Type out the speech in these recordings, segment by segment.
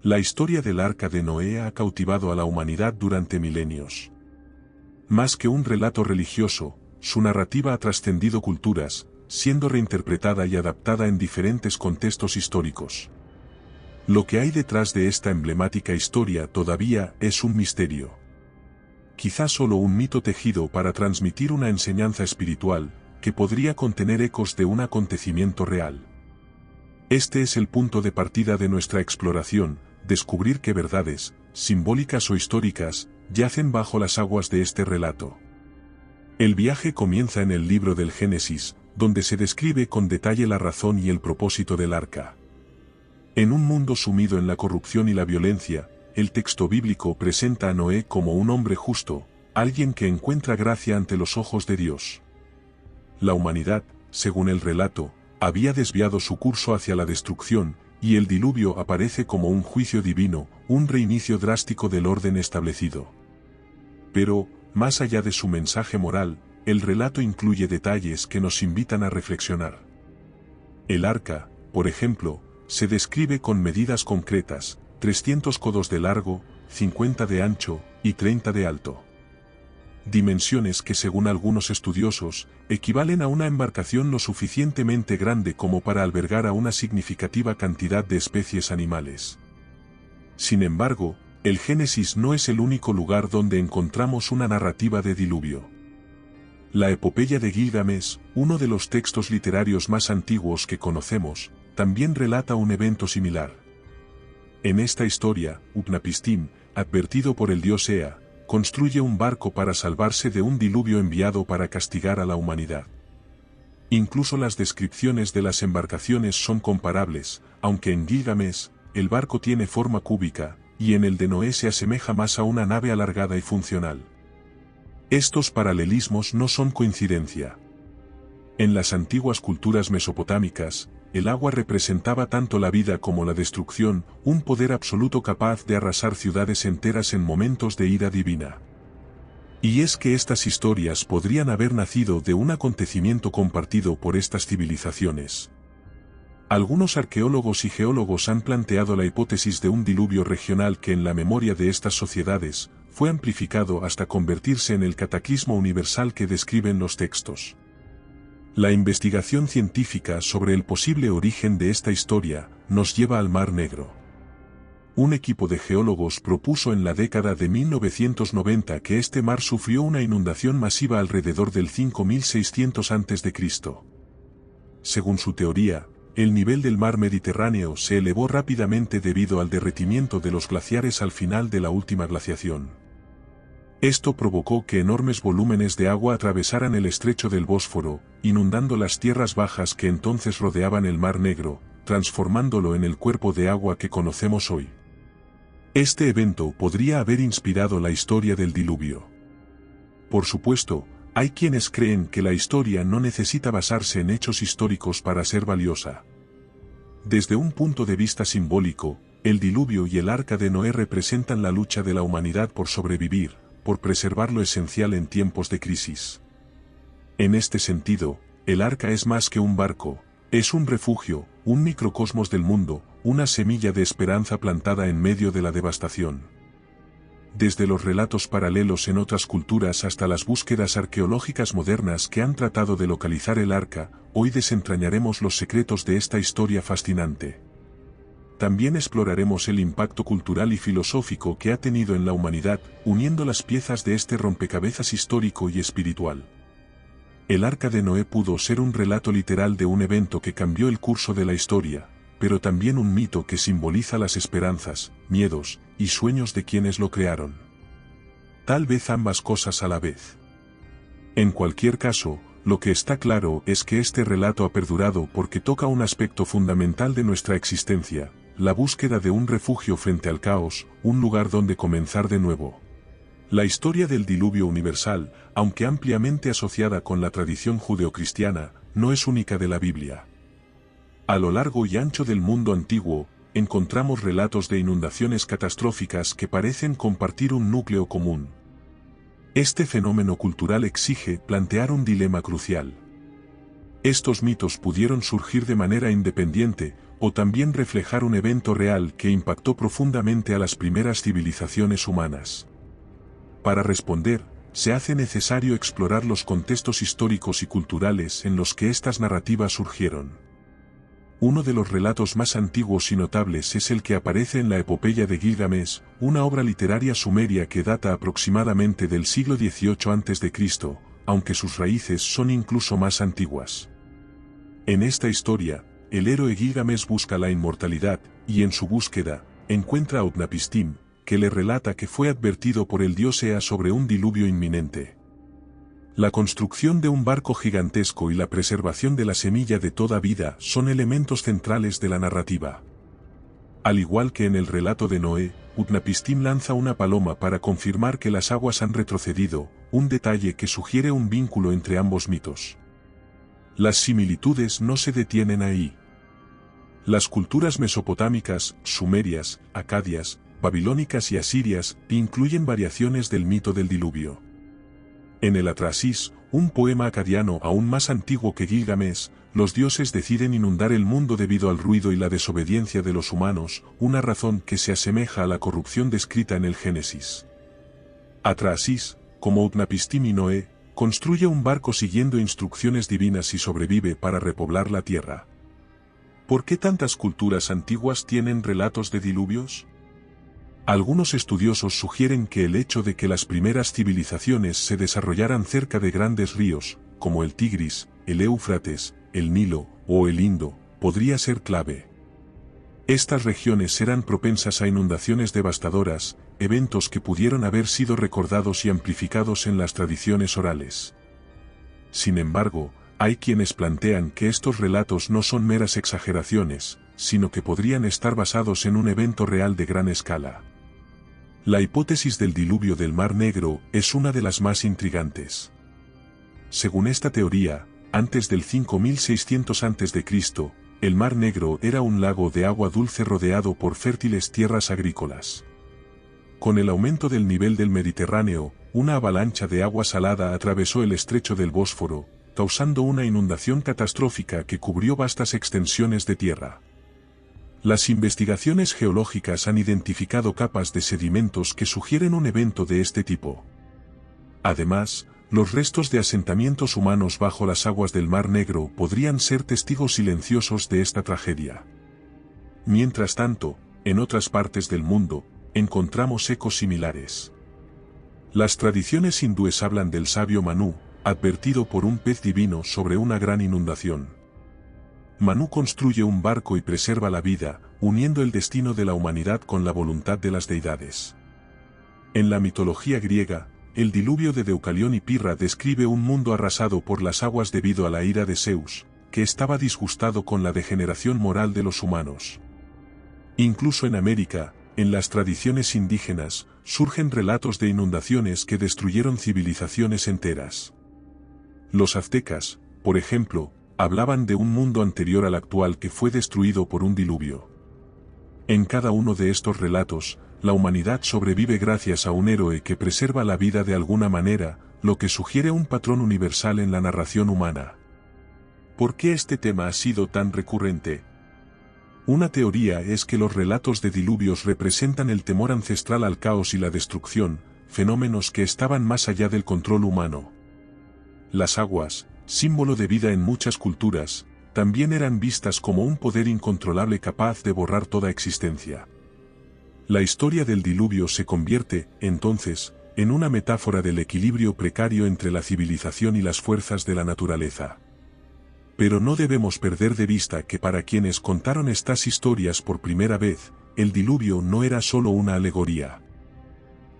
La historia del Arca de Noé ha cautivado a la humanidad durante milenios. Más que un relato religioso, su narrativa ha trascendido culturas, siendo reinterpretada y adaptada en diferentes contextos históricos. Lo que hay detrás de esta emblemática historia todavía es un misterio. Quizás solo un mito tejido para transmitir una enseñanza espiritual, que podría contener ecos de un acontecimiento real. Este es el punto de partida de nuestra exploración, descubrir qué verdades, simbólicas o históricas, yacen bajo las aguas de este relato. El viaje comienza en el libro del Génesis, donde se describe con detalle la razón y el propósito del arca. En un mundo sumido en la corrupción y la violencia, el texto bíblico presenta a Noé como un hombre justo, alguien que encuentra gracia ante los ojos de Dios. La humanidad, según el relato, había desviado su curso hacia la destrucción, y el diluvio aparece como un juicio divino, un reinicio drástico del orden establecido. Pero, más allá de su mensaje moral, el relato incluye detalles que nos invitan a reflexionar. El arca, por ejemplo, se describe con medidas concretas, 300 codos de largo, 50 de ancho, y 30 de alto. Dimensiones que según algunos estudiosos, equivalen a una embarcación lo suficientemente grande como para albergar a una significativa cantidad de especies animales. Sin embargo, el Génesis no es el único lugar donde encontramos una narrativa de diluvio. La epopeya de Gilgamesh, uno de los textos literarios más antiguos que conocemos, también relata un evento similar. En esta historia, Utnapishtim, advertido por el dios Ea, construye un barco para salvarse de un diluvio enviado para castigar a la humanidad. Incluso las descripciones de las embarcaciones son comparables, aunque en Gilgamesh, el barco tiene forma cúbica, y en el de Noé se asemeja más a una nave alargada y funcional. Estos paralelismos no son coincidencia. En las antiguas culturas mesopotámicas, el agua representaba tanto la vida como la destrucción, un poder absoluto capaz de arrasar ciudades enteras en momentos de ira divina. Y es que estas historias podrían haber nacido de un acontecimiento compartido por estas civilizaciones. Algunos arqueólogos y geólogos han planteado la hipótesis de un diluvio regional que en la memoria de estas sociedades, fue amplificado hasta convertirse en el cataclismo universal que describen los textos. La investigación científica sobre el posible origen de esta historia, nos lleva al Mar Negro. Un equipo de geólogos propuso en la década de 1990 que este mar sufrió una inundación masiva alrededor del 5600 a.C. Según su teoría, el nivel del mar Mediterráneo se elevó rápidamente debido al derretimiento de los glaciares al final de la última glaciación. Esto provocó que enormes volúmenes de agua atravesaran el estrecho del Bósforo, inundando las tierras bajas que entonces rodeaban el Mar Negro, transformándolo en el cuerpo de agua que conocemos hoy. Este evento podría haber inspirado la historia del diluvio. Por supuesto, hay quienes creen que la historia no necesita basarse en hechos históricos para ser valiosa. Desde un punto de vista simbólico, el diluvio y el arca de Noé representan la lucha de la humanidad por sobrevivir, por preservar lo esencial en tiempos de crisis. En este sentido, el arca es más que un barco, es un refugio, un microcosmos del mundo, una semilla de esperanza plantada en medio de la devastación. Desde los relatos paralelos en otras culturas hasta las búsquedas arqueológicas modernas que han tratado de localizar el arca, hoy desentrañaremos los secretos de esta historia fascinante. También exploraremos el impacto cultural y filosófico que ha tenido en la humanidad, uniendo las piezas de este rompecabezas histórico y espiritual. El Arca de Noé pudo ser un relato literal de un evento que cambió el curso de la historia, pero también un mito que simboliza las esperanzas, miedos y sueños de quienes lo crearon. Tal vez ambas cosas a la vez. En cualquier caso, lo que está claro es que este relato ha perdurado porque toca un aspecto fundamental de nuestra existencia, la búsqueda de un refugio frente al caos, un lugar donde comenzar de nuevo. La historia del diluvio universal, aunque ampliamente asociada con la tradición judeocristiana, no es única de la Biblia. A lo largo y ancho del mundo antiguo, encontramos relatos de inundaciones catastróficas que parecen compartir un núcleo común. Este fenómeno cultural exige plantear un dilema crucial. Estos mitos pudieron surgir de manera independiente, o también reflejar un evento real que impactó profundamente a las primeras civilizaciones humanas. Para responder, se hace necesario explorar los contextos históricos y culturales en los que estas narrativas surgieron. Uno de los relatos más antiguos y notables es el que aparece en la epopeya de Gilgamesh, una obra literaria sumeria que data aproximadamente del siglo XVIII a.C., aunque sus raíces son incluso más antiguas. En esta historia, el héroe Gilgamesh busca la inmortalidad, y en su búsqueda, encuentra a Utnapishtim, que le relata que fue advertido por el dios Ea sobre un diluvio inminente. La construcción de un barco gigantesco y la preservación de la semilla de toda vida son elementos centrales de la narrativa. Al igual que en el relato de Noé, Utnapishtim lanza una paloma para confirmar que las aguas han retrocedido, un detalle que sugiere un vínculo entre ambos mitos. Las similitudes no se detienen ahí. Las culturas mesopotámicas, sumerias, acadias, babilónicas y asirias incluyen variaciones del mito del diluvio. En el Atrasis, un poema acadiano aún más antiguo que Gilgamesh, los dioses deciden inundar el mundo debido al ruido y la desobediencia de los humanos, una razón que se asemeja a la corrupción descrita en el Génesis. Atrasis, como Utnapishtim y Noé, construye un barco siguiendo instrucciones divinas y sobrevive para repoblar la tierra. ¿Por qué tantas culturas antiguas tienen relatos de diluvios? Algunos estudiosos sugieren que el hecho de que las primeras civilizaciones se desarrollaran cerca de grandes ríos, como el Tigris, el Éufrates, el Nilo o el Indo, podría ser clave. Estas regiones eran propensas a inundaciones devastadoras, eventos que pudieron haber sido recordados y amplificados en las tradiciones orales. Sin embargo, hay quienes plantean que estos relatos no son meras exageraciones, sino que podrían estar basados en un evento real de gran escala. La hipótesis del diluvio del Mar Negro es una de las más intrigantes. Según esta teoría, antes del 5600 a.C., el Mar Negro era un lago de agua dulce rodeado por fértiles tierras agrícolas. Con el aumento del nivel del Mediterráneo, una avalancha de agua salada atravesó el estrecho del Bósforo, causando una inundación catastrófica que cubrió vastas extensiones de tierra. Las investigaciones geológicas han identificado capas de sedimentos que sugieren un evento de este tipo. Además, los restos de asentamientos humanos bajo las aguas del Mar Negro podrían ser testigos silenciosos de esta tragedia. Mientras tanto, en otras partes del mundo, encontramos ecos similares. Las tradiciones hindúes hablan del sabio Manú, advertido por un pez divino sobre una gran inundación. Manú construye un barco y preserva la vida, uniendo el destino de la humanidad con la voluntad de las deidades. En la mitología griega, el diluvio de Deucalión y Pirra describe un mundo arrasado por las aguas debido a la ira de Zeus, que estaba disgustado con la degeneración moral de los humanos. Incluso en América, en las tradiciones indígenas, surgen relatos de inundaciones que destruyeron civilizaciones enteras. Los aztecas, por ejemplo, hablaban de un mundo anterior al actual que fue destruido por un diluvio. En cada uno de estos relatos, la humanidad sobrevive gracias a un héroe que preserva la vida de alguna manera, lo que sugiere un patrón universal en la narración humana. ¿Por qué este tema ha sido tan recurrente? Una teoría es que los relatos de diluvios representan el temor ancestral al caos y la destrucción, fenómenos que estaban más allá del control humano. Las aguas, símbolo de vida en muchas culturas, también eran vistas como un poder incontrolable capaz de borrar toda existencia. La historia del diluvio se convierte, entonces, en una metáfora del equilibrio precario entre la civilización y las fuerzas de la naturaleza. Pero no debemos perder de vista que para quienes contaron estas historias por primera vez, el diluvio no era solo una alegoría.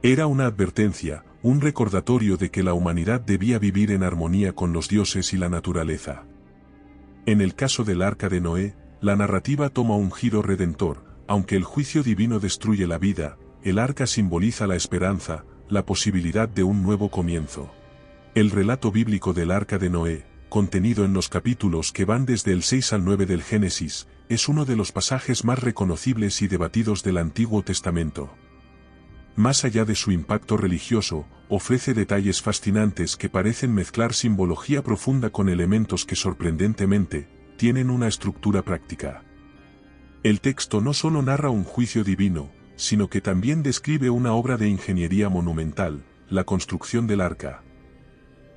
Era una advertencia, un recordatorio de que la humanidad debía vivir en armonía con los dioses y la naturaleza. En el caso del Arca de Noé, la narrativa toma un giro redentor, aunque el juicio divino destruye la vida, el arca simboliza la esperanza, la posibilidad de un nuevo comienzo. El relato bíblico del Arca de Noé, contenido en los capítulos que van desde el 6 al 9 del Génesis, es uno de los pasajes más reconocibles y debatidos del Antiguo Testamento. Más allá de su impacto religioso, ofrece detalles fascinantes que parecen mezclar simbología profunda con elementos que sorprendentemente, tienen una estructura práctica. El texto no solo narra un juicio divino, sino que también describe una obra de ingeniería monumental, la construcción del arca.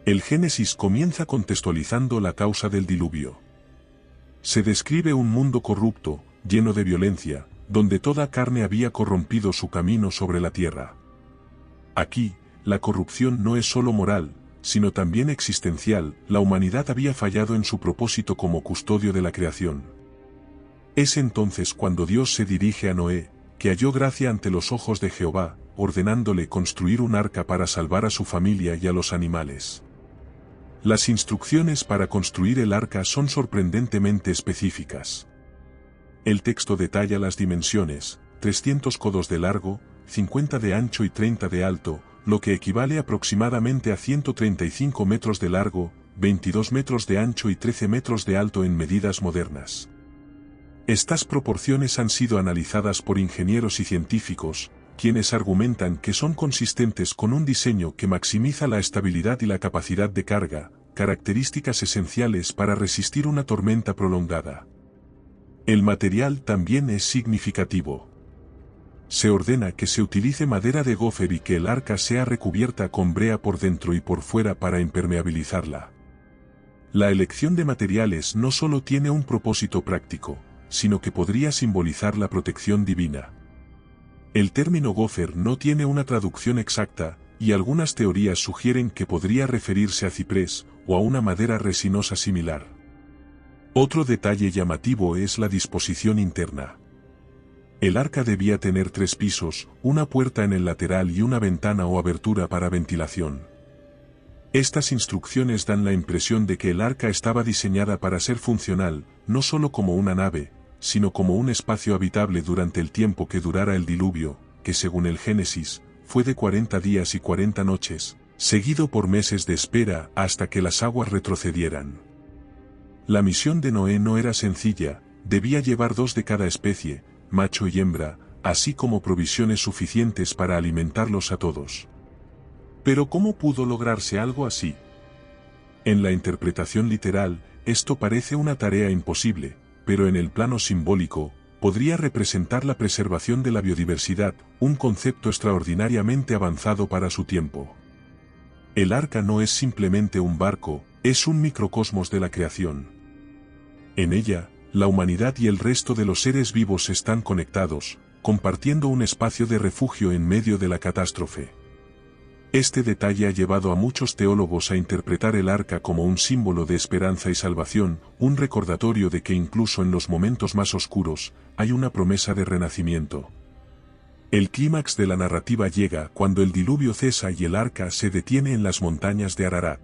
El Génesis comienza contextualizando la causa del diluvio. Se describe un mundo corrupto, lleno de violencia, donde toda carne había corrompido su camino sobre la tierra. Aquí, la corrupción no es solo moral, sino también existencial. La humanidad había fallado en su propósito como custodio de la creación. Es entonces cuando Dios se dirige a Noé, que halló gracia ante los ojos de Jehová, ordenándole construir un arca para salvar a su familia y a los animales. Las instrucciones para construir el arca son sorprendentemente específicas. El texto detalla las dimensiones: 300 codos de largo, 50 de ancho y 30 de alto, lo que equivale aproximadamente a 135 metros de largo, 22 metros de ancho y 13 metros de alto en medidas modernas. Estas proporciones han sido analizadas por ingenieros y científicos, quienes argumentan que son consistentes con un diseño que maximiza la estabilidad y la capacidad de carga, características esenciales para resistir una tormenta prolongada. El material también es significativo. Se ordena que se utilice madera de gofer y que el arca sea recubierta con brea por dentro y por fuera para impermeabilizarla. La elección de materiales no solo tiene un propósito práctico, sino que podría simbolizar la protección divina. El término gofer no tiene una traducción exacta, y algunas teorías sugieren que podría referirse a ciprés, o a una madera resinosa similar. Otro detalle llamativo es la disposición interna. El arca debía tener 3 pisos, una puerta en el lateral y una ventana o abertura para ventilación. Estas instrucciones dan la impresión de que el arca estaba diseñada para ser funcional, no solo como una nave, sino como un espacio habitable durante el tiempo que durara el diluvio, que según el Génesis, fue de 40 días y 40 noches, seguido por meses de espera hasta que las aguas retrocedieran. La misión de Noé no era sencilla, debía llevar 2 de cada especie, macho y hembra, así como provisiones suficientes para alimentarlos a todos. Pero ¿cómo pudo lograrse algo así? En la interpretación literal, esto parece una tarea imposible, pero en el plano simbólico, podría representar la preservación de la biodiversidad, un concepto extraordinariamente avanzado para su tiempo. El arca no es simplemente un barco, es un microcosmos de la creación. En ella, la humanidad y el resto de los seres vivos están conectados, compartiendo un espacio de refugio en medio de la catástrofe. Este detalle ha llevado a muchos teólogos a interpretar el arca como un símbolo de esperanza y salvación, un recordatorio de que incluso en los momentos más oscuros, hay una promesa de renacimiento. El clímax de la narrativa llega cuando el diluvio cesa y el arca se detiene en las montañas de Ararat.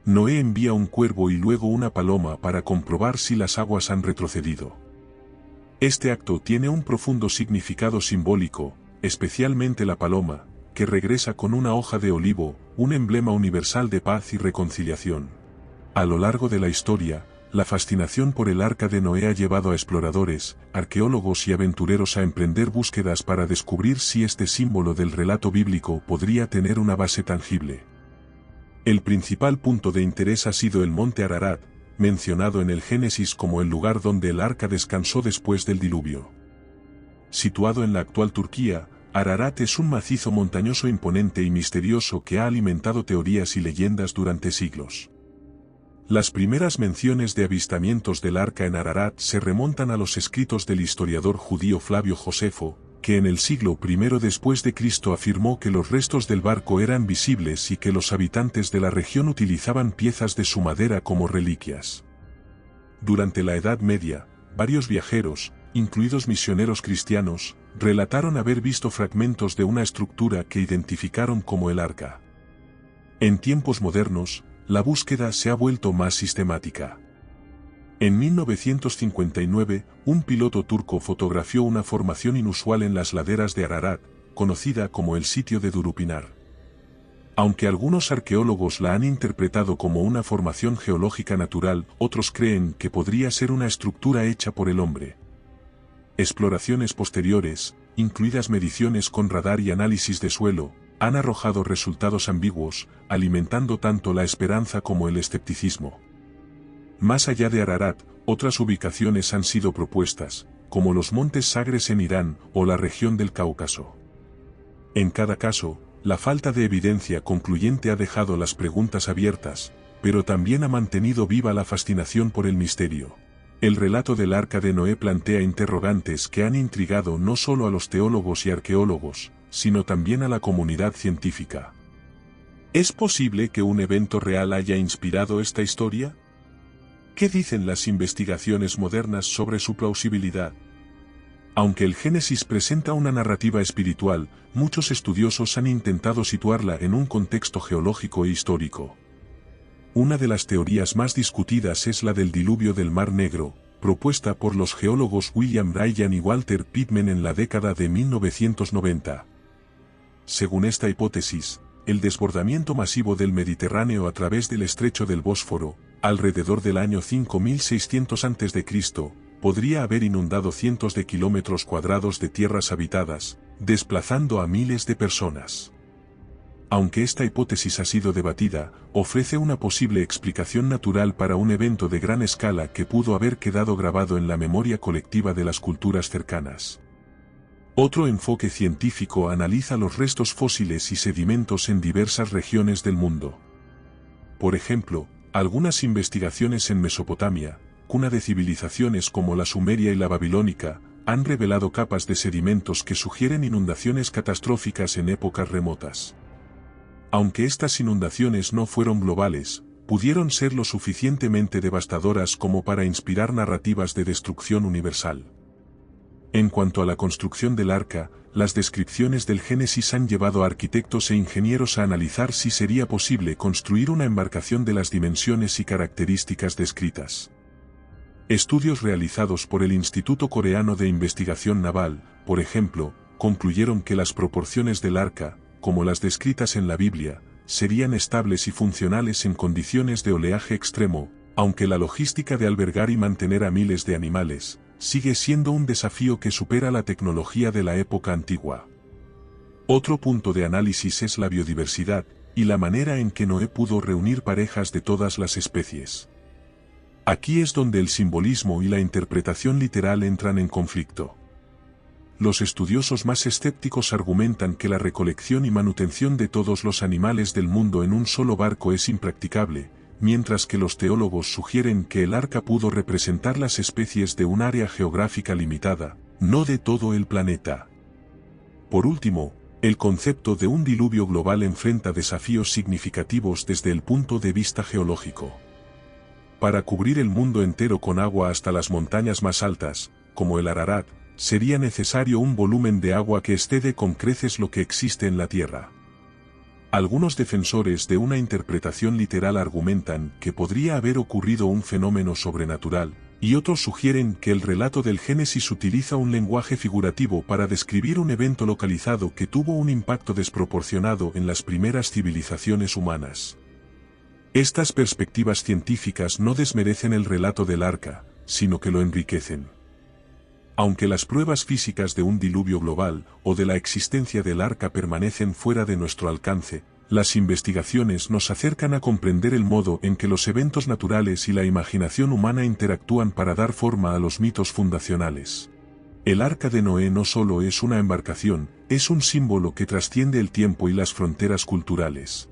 Noé envía un cuervo y luego una paloma para comprobar si las aguas han retrocedido. Este acto tiene un profundo significado simbólico, especialmente la paloma, que regresa con una hoja de olivo, un emblema universal de paz y reconciliación. A lo largo de la historia, la fascinación por el arca de Noé ha llevado a exploradores, arqueólogos y aventureros a emprender búsquedas para descubrir si este símbolo del relato bíblico podría tener una base tangible. El principal punto de interés ha sido el monte Ararat, mencionado en el Génesis como el lugar donde el arca descansó después del diluvio. Situado en la actual Turquía, Ararat es un macizo montañoso imponente y misterioso que ha alimentado teorías y leyendas durante siglos. Las primeras menciones de avistamientos del arca en Ararat se remontan a los escritos del historiador judío Flavio Josefo, que en el siglo I después de Cristo afirmó que los restos del barco eran visibles y que los habitantes de la región utilizaban piezas de su madera como reliquias. Durante la Edad Media, varios viajeros, incluidos misioneros cristianos, relataron haber visto fragmentos de una estructura que identificaron como el arca. En tiempos modernos, la búsqueda se ha vuelto más sistemática. En 1959, un piloto turco fotografió una formación inusual en las laderas de Ararat, conocida como el sitio de Durupinar. Aunque algunos arqueólogos la han interpretado como una formación geológica natural, otros creen que podría ser una estructura hecha por el hombre. Exploraciones posteriores, incluidas mediciones con radar y análisis de suelo, han arrojado resultados ambiguos, alimentando tanto la esperanza como el escepticismo. Más allá de Ararat, otras ubicaciones han sido propuestas, como los montes Sagres en Irán o la región del Cáucaso. En cada caso, la falta de evidencia concluyente ha dejado las preguntas abiertas, pero también ha mantenido viva la fascinación por el misterio. El relato del Arca de Noé plantea interrogantes que han intrigado no solo a los teólogos y arqueólogos, sino también a la comunidad científica. ¿Es posible que un evento real haya inspirado esta historia? ¿Qué dicen las investigaciones modernas sobre su plausibilidad? Aunque el Génesis presenta una narrativa espiritual, muchos estudiosos han intentado situarla en un contexto geológico e histórico. Una de las teorías más discutidas es la del diluvio del Mar Negro, propuesta por los geólogos William Ryan y Walter Pitman en la década de 1990. Según esta hipótesis, el desbordamiento masivo del Mediterráneo a través del estrecho del Bósforo, alrededor del año 5600 a.C., podría haber inundado cientos de kilómetros cuadrados de tierras habitadas, desplazando a miles de personas. Aunque esta hipótesis ha sido debatida, ofrece una posible explicación natural para un evento de gran escala que pudo haber quedado grabado en la memoria colectiva de las culturas cercanas. Otro enfoque científico analiza los restos fósiles y sedimentos en diversas regiones del mundo. Por ejemplo, algunas investigaciones en Mesopotamia, cuna de civilizaciones como la sumeria y la babilónica, han revelado capas de sedimentos que sugieren inundaciones catastróficas en épocas remotas. Aunque estas inundaciones no fueron globales, pudieron ser lo suficientemente devastadoras como para inspirar narrativas de destrucción universal. En cuanto a la construcción del arca, las descripciones del Génesis han llevado a arquitectos e ingenieros a analizar si sería posible construir una embarcación de las dimensiones y características descritas. Estudios realizados por el Instituto Coreano de Investigación Naval, por ejemplo, concluyeron que las proporciones del arca, como las descritas en la Biblia, serían estables y funcionales en condiciones de oleaje extremo, aunque la logística de albergar y mantener a miles de animales, sigue siendo un desafío que supera la tecnología de la época antigua. Otro punto de análisis es la biodiversidad, y la manera en que Noé pudo reunir parejas de todas las especies. Aquí es donde el simbolismo y la interpretación literal entran en conflicto. Los estudiosos más escépticos argumentan que la recolección y manutención de todos los animales del mundo en un solo barco es impracticable, mientras que los teólogos sugieren que el arca pudo representar las especies de un área geográfica limitada, no de todo el planeta. Por último, el concepto de un diluvio global enfrenta desafíos significativos desde el punto de vista geológico. Para cubrir el mundo entero con agua hasta las montañas más altas, como el Ararat, sería necesario un volumen de agua que excede con creces lo que existe en la Tierra. Algunos defensores de una interpretación literal argumentan que podría haber ocurrido un fenómeno sobrenatural, y otros sugieren que el relato del Génesis utiliza un lenguaje figurativo para describir un evento localizado que tuvo un impacto desproporcionado en las primeras civilizaciones humanas. Estas perspectivas científicas no desmerecen el relato del arca, sino que lo enriquecen. Aunque las pruebas físicas de un diluvio global o de la existencia del arca permanecen fuera de nuestro alcance, las investigaciones nos acercan a comprender el modo en que los eventos naturales y la imaginación humana interactúan para dar forma a los mitos fundacionales. El Arca de Noé no solo es una embarcación, es un símbolo que trasciende el tiempo y las fronteras culturales.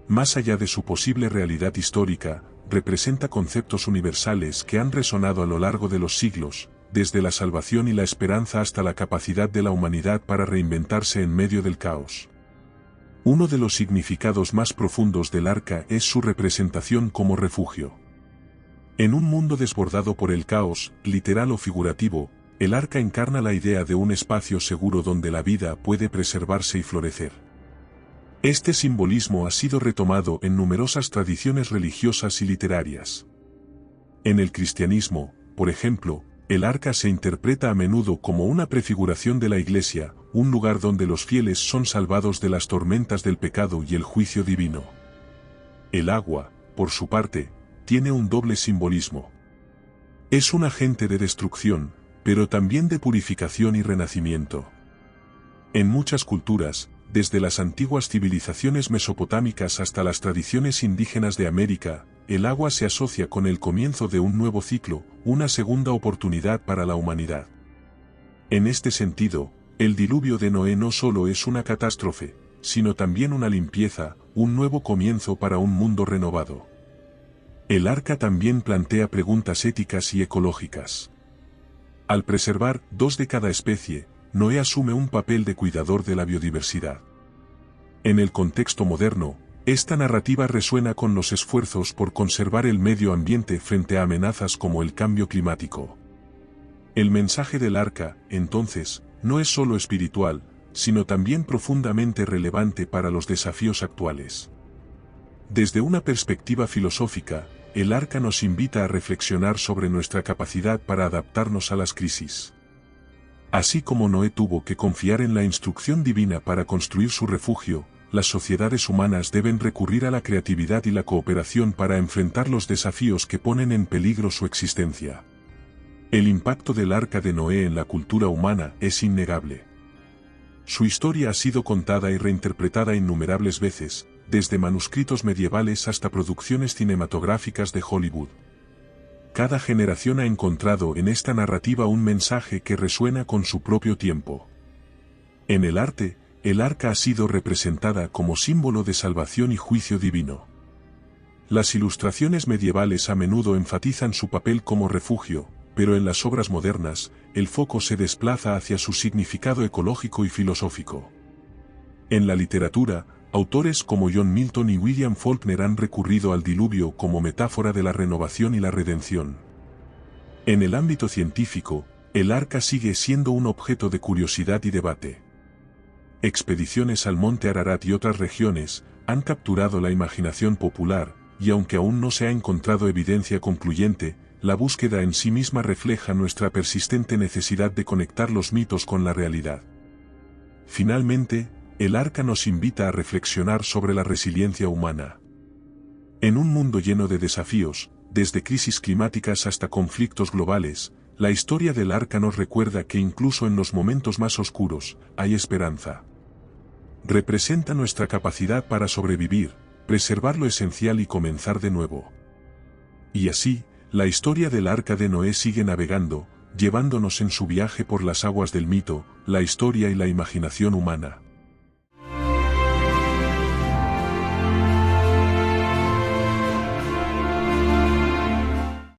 Más allá de su posible realidad histórica, representa conceptos universales que han resonado a lo largo de los siglos, desde la salvación y la esperanza hasta la capacidad de la humanidad para reinventarse en medio del caos. Uno de los significados más profundos del arca es su representación como refugio. En un mundo desbordado por el caos, literal o figurativo, el arca encarna la idea de un espacio seguro donde la vida puede preservarse y florecer. Este simbolismo ha sido retomado en numerosas tradiciones religiosas y literarias. En el cristianismo, por ejemplo, el arca se interpreta a menudo como una prefiguración de la Iglesia, un lugar donde los fieles son salvados de las tormentas del pecado y el juicio divino. El agua, por su parte, tiene un doble simbolismo. Es un agente de destrucción, pero también de purificación y renacimiento. En muchas culturas, desde las antiguas civilizaciones mesopotámicas hasta las tradiciones indígenas de América, el agua se asocia con el comienzo de un nuevo ciclo, una segunda oportunidad para la humanidad. En este sentido, el diluvio de Noé no solo es una catástrofe, sino también una limpieza, un nuevo comienzo para un mundo renovado. El arca también plantea preguntas éticas y ecológicas. Al preservar 2 de cada especie, Noé asume un papel de cuidador de la biodiversidad. En el contexto moderno, esta narrativa resuena con los esfuerzos por conservar el medio ambiente frente a amenazas como el cambio climático. El mensaje del arca, entonces, no es solo espiritual, sino también profundamente relevante para los desafíos actuales. Desde una perspectiva filosófica, el arca nos invita a reflexionar sobre nuestra capacidad para adaptarnos a las crisis. Así como Noé tuvo que confiar en la instrucción divina para construir su refugio, las sociedades humanas deben recurrir a la creatividad y la cooperación para enfrentar los desafíos que ponen en peligro su existencia. El impacto del arca de Noé en la cultura humana es innegable. Su historia ha sido contada y reinterpretada innumerables veces, desde manuscritos medievales hasta producciones cinematográficas de Hollywood. Cada generación ha encontrado en esta narrativa un mensaje que resuena con su propio tiempo. En el arte, el arca ha sido representada como símbolo de salvación y juicio divino. Las ilustraciones medievales a menudo enfatizan su papel como refugio, pero en las obras modernas, el foco se desplaza hacia su significado ecológico y filosófico. En la literatura, autores como John Milton y William Faulkner han recurrido al diluvio como metáfora de la renovación y la redención. En el ámbito científico, el arca sigue siendo un objeto de curiosidad y debate. Expediciones al monte Ararat y otras regiones han capturado la imaginación popular, y aunque aún no se ha encontrado evidencia concluyente, la búsqueda en sí misma refleja nuestra persistente necesidad de conectar los mitos con la realidad. Finalmente, el arca nos invita a reflexionar sobre la resiliencia humana. En un mundo lleno de desafíos, desde crisis climáticas hasta conflictos globales, la historia del arca nos recuerda que incluso en los momentos más oscuros, hay esperanza. Representa nuestra capacidad para sobrevivir, preservar lo esencial y comenzar de nuevo. Y así, la historia del arca de Noé sigue navegando, llevándonos en su viaje por las aguas del mito, la historia y la imaginación humana.